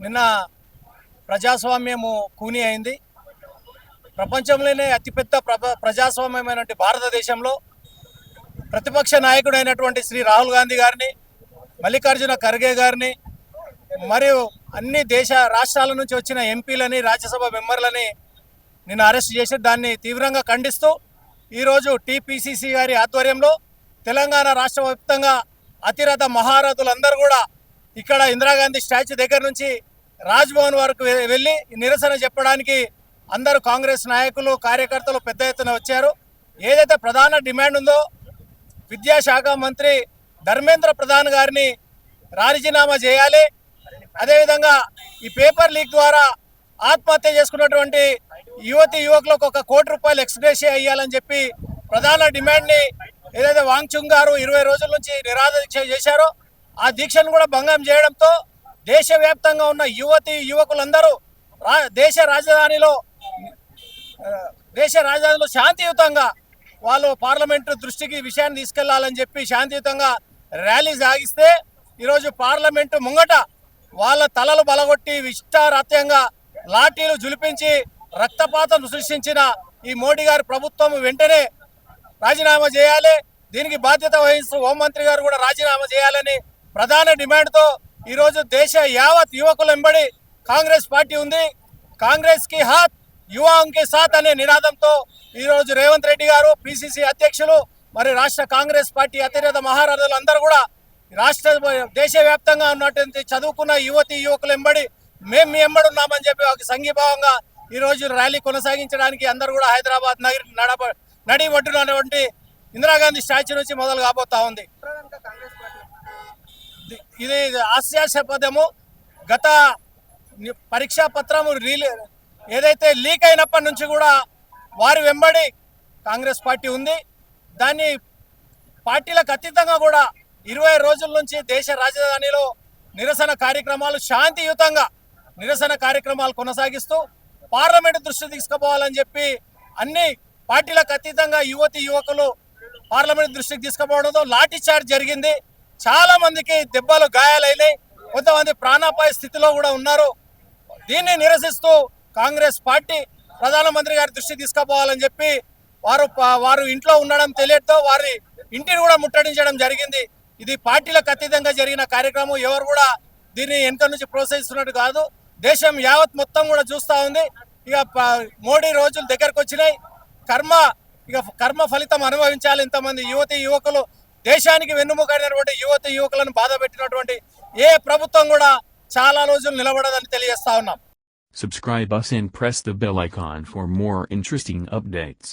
నిన్న ప్రజాస్వామ్యము కూని అయింది. ప్రపంచంలోనే అతిపెద్ద ప్రజాస్వామ్యమైనటువంటి భారతదేశంలో ప్రతిపక్ష నాయకుడైనటువంటి శ్రీ రాహుల్ గాంధీ గారిని, మల్లికార్జున ఖర్గే గారిని, మరియు అన్ని రాష్ట్రాల నుంచి వచ్చిన ఎంపీలని, రాజ్యసభ మెంబర్లని నిన్న అరెస్ట్ చేసి దాన్ని తీవ్రంగా ఖండిస్తూ ఈరోజు టీపీసీసీ గారి ఆధ్వర్యంలో తెలంగాణ రాష్ట్ర వ్యాప్తంగా అతిరథ మహారథులందరూ కూడా ఇక్కడ ఇందిరాగాంధీ స్టాచ్యూ దగ్గర నుంచి రాజ్భవన్ వరకు వెళ్ళి నిరసన చెప్పడానికి అందరూ కాంగ్రెస్ నాయకులు, కార్యకర్తలు పెద్ద ఎత్తున వచ్చారు. ఏదైతే ప్రధాన డిమాండ్ ఉందో విద్యాశాఖ మంత్రి ధర్మేంద్ర ప్రధాన్ గారిని రాజీనామా చేయాలి, అదేవిధంగా ఈ పేపర్ లీక్ ద్వారా ఆత్మహత్య చేసుకున్నటువంటి యువకులకు ₹1 కోటి ఎక్స్గ్రేషియా ఇవ్వాలని చెప్పి ప్రధాన డిమాండ్ని ఏదైతే వాంగ్చుంగ్ గారు 20 రోజుల నుంచి నిరాహార దీక్ష చేశారో ఆ దీక్షను కూడా భంగం చేయడంతో దేశవ్యాప్తంగా ఉన్న యువకులందరూ దేశ రాజధానిలో శాంతియుతంగా వాళ్ళు పార్లమెంటు దృష్టికి విషయాన్ని తీసుకెళ్లాలని చెప్పి శాంతియుతంగా ర్యాలీ సాగిస్తే ఈరోజు పార్లమెంటు ముంగట వాళ్ళ తలలు బలగొట్టి ఇష్టారాత్యంగా లాఠీలు జులిపించి రక్తపాతం సృష్టించిన ఈ మోడీ గారి ప్రభుత్వం వెంటనే రాజీనామా చేయాలి. దీనికి బాధ్యత వహిస్తూ హోంమంత్రి గారు కూడా రాజీనామా చేయాలని ప్రధాన డిమాండ్తో ఈరోజు దేశ యావత్ యువకుల వెంబడి కాంగ్రెస్ పార్టీ ఉంది. కాంగ్రెస్ కి హాత్ యువాంకి సాత్ అనే నినాదంతో ఈరోజు రేవంత్ రెడ్డి గారు, పిసిసి అధ్యక్షులు, మరి రాష్ట్ర కాంగ్రెస్ పార్టీ అతిరథ మహారథులు అందరూ కూడా దేశవ్యాప్తంగా ఉన్నటువంటి చదువుకున్న యువకుల వెంబడి మేము మీ వెంబడి ఉన్నామని చెప్పి ఒక సంఘీభావంగా ఈరోజు ర్యాలీ కొనసాగించడానికి అందరూ కూడా హైదరాబాద్ నడి ఒడ్డునటువంటి ఇందిరాగాంధీ స్టాచ్యూ నుంచి మొదలు కాబోతా ఉంది. ఇది హాస్యాస్పదము. గత పరీక్షా పత్రము ఏదైతే లీక్ అయినప్పటి నుంచి కూడా వారి వెంబడి కాంగ్రెస్ పార్టీ ఉంది. దాన్ని పార్టీలకు అతీతంగా కూడా 20 రోజుల నుంచి దేశ రాజధానిలో నిరసన కార్యక్రమాలు శాంతియుతంగా నిరసన కార్యక్రమాలు కొనసాగిస్తూ పార్లమెంటు దృష్టి తీసుకుపోవాలని చెప్పి అన్ని పార్టీలకు అతీతంగా యువకులు పార్లమెంట్ దృష్టికి తీసుకుపోవడంతో లాఠీ చార్జ్ జరిగింది. చాలా మందికి దెబ్బలు గాయాలైనాయి, కొంతమంది ప్రాణాపాయ స్థితిలో కూడా ఉన్నారు. దీన్ని నిరసిస్తూ కాంగ్రెస్ పార్టీ ప్రధానమంత్రి గారి దృష్టి తీసుకుపోవాలని చెప్పి వారు ఇంట్లో ఉండడం తెలియడంతో వారి ఇంటిని కూడా ముట్టడించడం జరిగింది. ఇది పార్టీలకు అతీతంగా జరిగిన కార్యక్రమం. ఎవరు కూడా దీన్ని వెనక నుంచి ప్రోత్సహిస్తున్నట్టు కాదు. దేశం యావత్ మొత్తం కూడా చూస్తూ ఉంది. ఇక మోడీ రోజులు దగ్గరకు వచ్చినాయి. కర్మ ఫలితం అనుభవించాలి. ఇంతమంది యువకులు దేశానికి వెన్నుముకైనటువంటి యువకులను బాధ పెట్టినటువంటి ఏ ప్రభుత్వం కూడా చాలా రోజులు నిలబడదని తెలియజేస్తా ఉన్నాం. Subscribe us and press the bell icon for more interesting updates.